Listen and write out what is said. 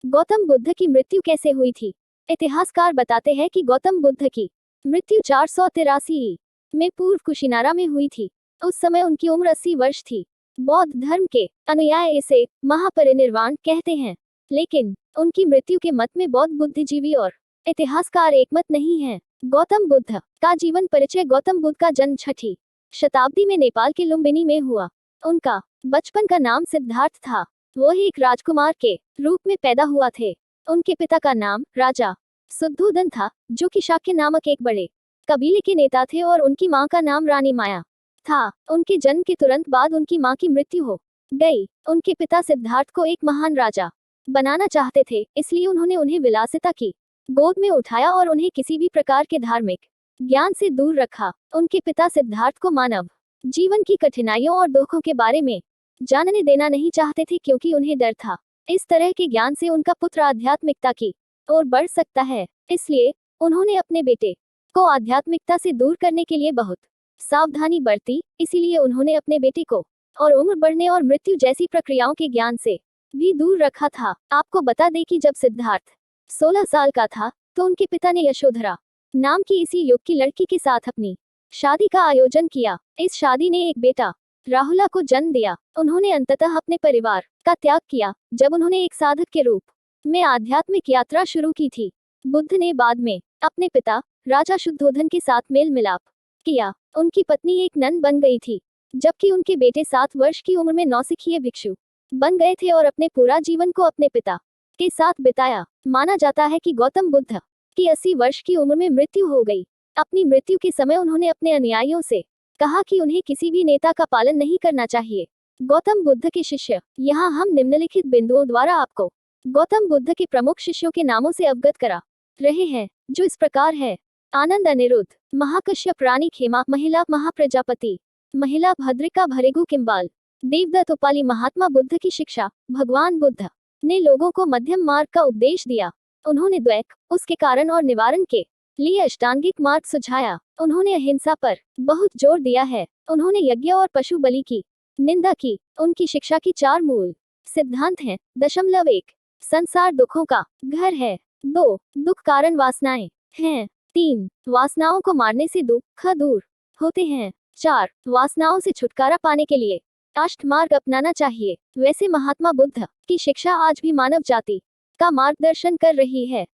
गौतम बुद्ध की मृत्यु कैसे हुई थी? इतिहासकार बताते हैं कि गौतम बुद्ध की मृत्यु 483 में पूर्व कुशिनारा में हुई थी। उस समय उनकी उम्र 80 वर्ष थी। बौद्ध धर्म के अनुयायी इसे महापरिनिर्वाण कहते हैं, लेकिन उनकी मृत्यु के मत में बौद्ध बुद्धिजीवी और इतिहासकार एकमत नहीं हैं। गौतम बुद्ध का जीवन परिचय। गौतम बुद्ध का जन्म 6वीं शताब्दी में नेपाल के लुम्बिनी में हुआ। उनका बचपन का नाम सिद्धार्थ था। वो ही एक राजकुमार के रूप में पैदा हुआ थे। उनके पिता का नाम राजा शुद्धोधन था, जो कि शाक्य नामक एक बड़े कबीले के नेता थे, और उनकी मां का नाम रानी माया था। उनके जन्म के तुरंत बाद उनकी मां की मृत्यु हो गई। उनके पिता सिद्धार्थ को एक महान राजा बनाना चाहते थे, इसलिए उन्होंने उन्हें विलासिता की गोद में उठाया और उन्हें किसी भी प्रकार के धार्मिक ज्ञान से दूर रखा। उनके पिता सिद्धार्थ को मानव जीवन की कठिनाइयों और दुखों के बारे में जानने देना नहीं चाहते थे, क्योंकि उन्हें डर था इस तरह के ज्ञान से उनका पुत्र आध्यात्मिकता की ओर बढ़ सकता है। इसलिए उन्होंने अपने बेटे को आध्यात्मिकता से दूर करने के लिए बहुत सावधानी बरती। इसीलिए उन्होंने अपने बेटे को और उम्र बढ़ने और मृत्यु जैसी प्रक्रियाओं के ज्ञान से भी दूर रखा था। आपको बता दें कि जब सिद्धार्थ 16 साल का था, तो उनके पिता ने यशोधरा नाम की इसी युग की लड़की के साथ अपनी शादी का आयोजन किया। इस शादी ने एक बेटा राहुला को जन्म दिया। उन्होंने अंततः अपने परिवार का त्याग किया जब उन्होंने एक साधक के रूप में आध्यात्मिक यात्रा शुरू की थी। बुद्ध ने बाद में अपने पिता राजा शुद्धोधन के साथ मेल मिलाप किया। उनकी पत्नी एक नन बन गई थी, जबकि उनके बेटे 7 वर्ष की उम्र में नौसिखिए भिक्षु बन गए थे और अपने पूरा जीवन को अपने पिता के साथ बिताया। माना जाता है कि गौतम बुद्ध की 80 वर्ष की उम्र में मृत्यु हो गई। अपनी मृत्यु के समय उन्होंने अपने अनुयायियों से कहा कि उन्हें किसी भी नेता का पालन नहीं करना चाहिए। गौतम बुद्ध के शिष्य। यहाँ हम निम्नलिखित बिंदुओं द्वारा आपको गौतम बुद्ध के प्रमुख शिष्यों के नामों से अवगत करा रहे हैं, जो इस प्रकार है। आनंद अनिरुद्ध, महाकश्यप, रानी खेमा, महिला महाप्रजापति, महिला भद्रिका, भरेगु किम्बाल, देवदत्त उपाली। महात्मा बुद्ध की शिक्षा। भगवान बुद्ध ने लोगों को मध्यम मार्ग का उपदेश दिया। उन्होंने द्वैत, उसके कारण और निवारण के लिए अष्टांगिक मार्ग सुझाया। उन्होंने अहिंसा पर बहुत जोर दिया है। उन्होंने यज्ञ और पशु बलि की निंदा की। उनकी शिक्षा की 4 मूल सिद्धांत हैं। 1. संसार दुखों का घर है। 2. दुख कारण वासनाएं हैं। 3. वासनाओं को मारने से दुख दूर होते हैं। 4. वासनाओं से छुटकारा पाने के लिए अष्ट मार्ग अपनाना चाहिए। वैसे महात्मा बुद्ध की शिक्षा आज भी मानव जाति का मार्गदर्शन कर रही है।